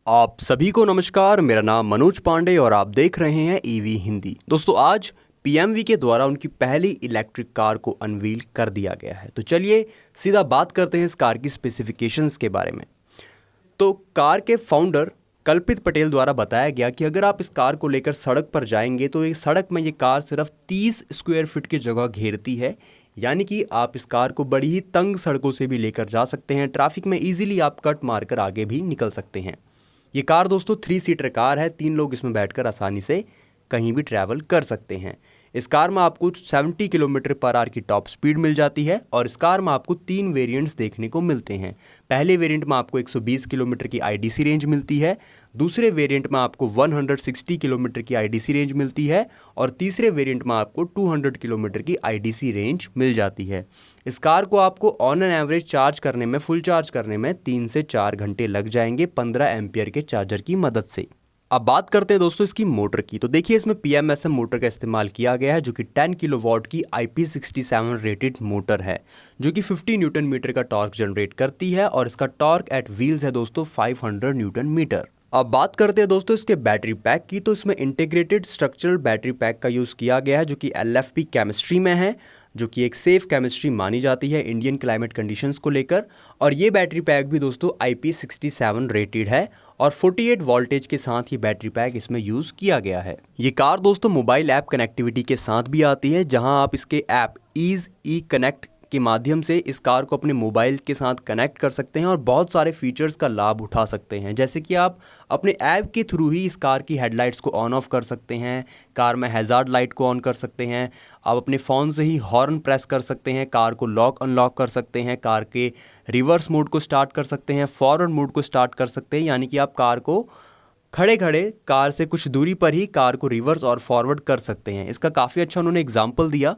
आप सभी को नमस्कार। मेरा नाम मनोज पांडे और आप देख रहे हैं ईवी हिंदी। दोस्तों, आज पीएमवी के द्वारा उनकी पहली इलेक्ट्रिक कार को अनवील कर दिया गया है। तो चलिए सीधा बात करते हैं इस कार की स्पेसिफिकेशंस के बारे में। तो कार के फाउंडर कल्पित पटेल द्वारा बताया गया कि अगर आप इस कार को लेकर सड़क पर जाएंगे तो ये सड़क में ये कार सिर्फ 30 स्क्वायर फीट की जगह घेरती है, यानी कि आप इस कार को बड़ी ही तंग सड़कों से भी लेकर जा सकते हैं। ट्रैफिक में इजीली आप कट मारकर आगे भी निकल सकते हैं। ये कार दोस्तों 3 सीटर कार है, 3 लोग इसमें बैठकर आसानी से कहीं भी ट्रैवल कर सकते हैं। इस कार में आपको 70 किलोमीटर पर आवर की टॉप स्पीड मिल जाती है और इस कार में आपको 3 वेरिएंट्स देखने को मिलते हैं। पहले वेरिएंट में आपको 120 किलोमीटर की आईडीसी रेंज मिलती है, दूसरे वेरिएंट में आपको 160 किलोमीटर की आईडीसी रेंज मिलती है और तीसरे वेरिएंट में आपको 200 किलोमीटर की आईडीसी रेंज मिल जाती है। इस कार को आपको ऑन एन एवरेज चार्ज करने में, फुल चार्ज करने में 3 से 4 घंटे लग जाएंगे 15 एम्पियर के चार्जर की मदद से। अब बात करते हैं दोस्तों इसकी मोटर की। तो देखिए इसमें PMSM मोटर का इस्तेमाल किया गया है जो कि 10 किलोवाट की IP67 रेटेड मोटर है, जो कि 50 न्यूटन मीटर का टॉर्क जनरेट करती है और इसका टॉर्क एट व्हील्स है दोस्तों 500 न्यूटन मीटर। अब बात करते हैं दोस्तों इसके बैटरी पैक की। तो इसमें इंटीग्रेटेड स्ट्रक्चरल बैटरी पैक का यूज़ किया गया है जो कि LFP केमिस्ट्री में है, जो कि एक सेफ केमिस्ट्री मानी जाती है इंडियन क्लाइमेट कंडीशंस को लेकर। और ये बैटरी पैक भी दोस्तों IP67 रेटेड है और 48 वोल्टेज के साथ ये बैटरी पैक इसमें यूज़ किया गया है। ये कार दोस्तों मोबाइल ऐप कनेक्टिविटी के साथ भी आती है, जहां आप इसके ऐप ईज ई कनेक्ट के माध्यम से इस कार को अपने मोबाइल के साथ कनेक्ट कर सकते हैं और बहुत सारे फीचर्स का लाभ उठा सकते हैं। जैसे कि आप अपने ऐप के थ्रू ही इस कार की हेडलाइट्स को ऑन ऑफ कर सकते हैं, कार में हैजार्ड लाइट को ऑन कर सकते हैं, आप अपने फ़ोन से ही हॉर्न प्रेस कर सकते हैं, कार को लॉक अनलॉक कर सकते हैं, कार के रिवर्स मोड को स्टार्ट कर सकते हैं, फॉरवर्ड मोड को स्टार्ट कर सकते हैं। यानी कि आप कार को खड़े खड़े कार से कुछ दूरी पर ही कार को रिवर्स और फॉरवर्ड कर सकते हैं। इसका काफ़ी अच्छा उन्होंने एग्जाम्पल दिया,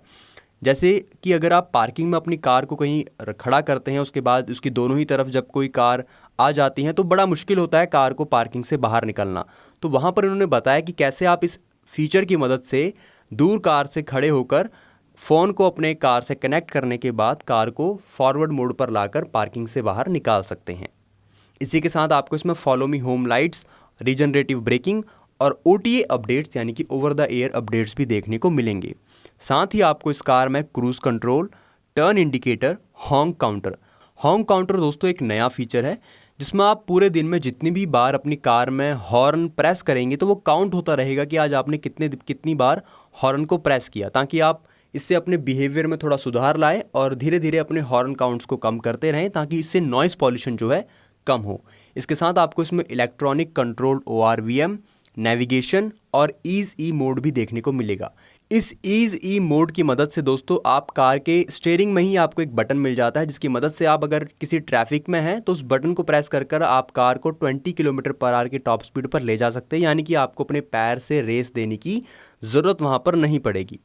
जैसे कि अगर आप पार्किंग में अपनी कार को कहीं खड़ा करते हैं, उसके बाद उसकी दोनों ही तरफ जब कोई कार आ जाती है तो बड़ा मुश्किल होता है कार को पार्किंग से बाहर निकलना। तो वहाँ पर उन्होंने बताया कि कैसे आप इस फीचर की मदद से दूर कार से खड़े होकर फ़ोन को अपने कार से कनेक्ट करने के बाद कार को फॉरवर्ड मोड पर लाकर पार्किंग से बाहर निकाल सकते हैं। इसी के साथ आपको इसमें follow me home lights, regenerative braking और OTA अपडेट्स यानी कि ओवर द एयर अपडेट्स भी देखने को मिलेंगे। साथ ही आपको इस कार में cruise control, turn indicator, हॉन्क counter दोस्तों एक नया फीचर है जिसमें आप पूरे दिन में जितनी भी बार अपनी कार में हॉर्न प्रेस करेंगे तो वो काउंट होता रहेगा कि आज आपने कितनी बार हॉर्न को प्रेस किया, ताकि आप इससे अपने बिहेवियर में थोड़ा सुधार लाएं और धीरे धीरे अपने हॉर्न काउंट्स को कम करते रहें, ताकि इससे नॉइज़ पॉल्यूशन जो है कम हो। इसके साथ आपको इसमें इलेक्ट्रॉनिक कंट्रोल ORVM, नेविगेशन और ईज ई मोड भी देखने को मिलेगा। इस ईज ई मोड की मदद से दोस्तों आप कार के स्टीयरिंग में ही आपको एक बटन मिल जाता है, जिसकी मदद से आप अगर किसी ट्रैफिक में हैं तो उस बटन को प्रेस कर आप कार को 20 किलोमीटर पर आवर की टॉप स्पीड पर ले जा सकते हैं। यानी कि आपको अपने पैर से रेस देने की ज़रूरत वहाँ पर नहीं पड़ेगी।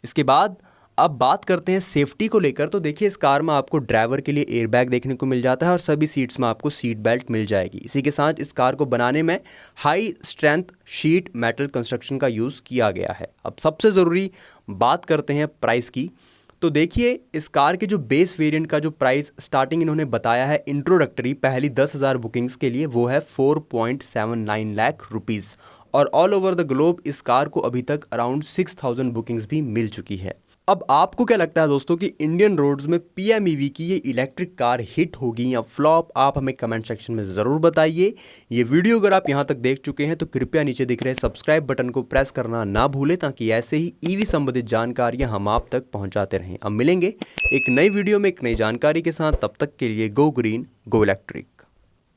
इसके बाद अब बात करते हैं सेफ्टी को लेकर। तो देखिए इस कार में आपको ड्राइवर के लिए एयरबैग देखने को मिल जाता है और सभी सीट्स में आपको सीट बेल्ट मिल जाएगी। इसी के साथ इस कार को बनाने में high strength sheet metal construction का यूज़ किया गया है। अब सबसे ज़रूरी बात करते हैं प्राइस की। तो देखिए इस कार के जो बेस वेरिएंट का जो प्राइस स्टार्टिंग इन्होंने बताया है इंट्रोडक्टरी पहली 10,000 बुकिंग्स के लिए, वो है 4.79 लाख रुपीज़ और ऑल ओवर द ग्लोब इस कार को अभी तक अराउंड 6,000 बुकिंग्स भी मिल चुकी है। अब आपको क्या लगता है दोस्तों कि इंडियन रोड्स में PMEV की ये इलेक्ट्रिक कार हिट होगी या फ्लॉप? आप हमें कमेंट सेक्शन में ज़रूर बताइए। ये वीडियो अगर आप यहाँ तक देख चुके हैं तो कृपया नीचे दिख रहे सब्सक्राइब बटन को प्रेस करना ना भूलें, ताकि ऐसे ही EV संबंधित जानकारियाँ हम आप तक पहुँचाते रहें। अब मिलेंगे एक नई वीडियो में एक नई जानकारी के साथ, तब तक के लिए गो ग्रीन गो इलेक्ट्रिक।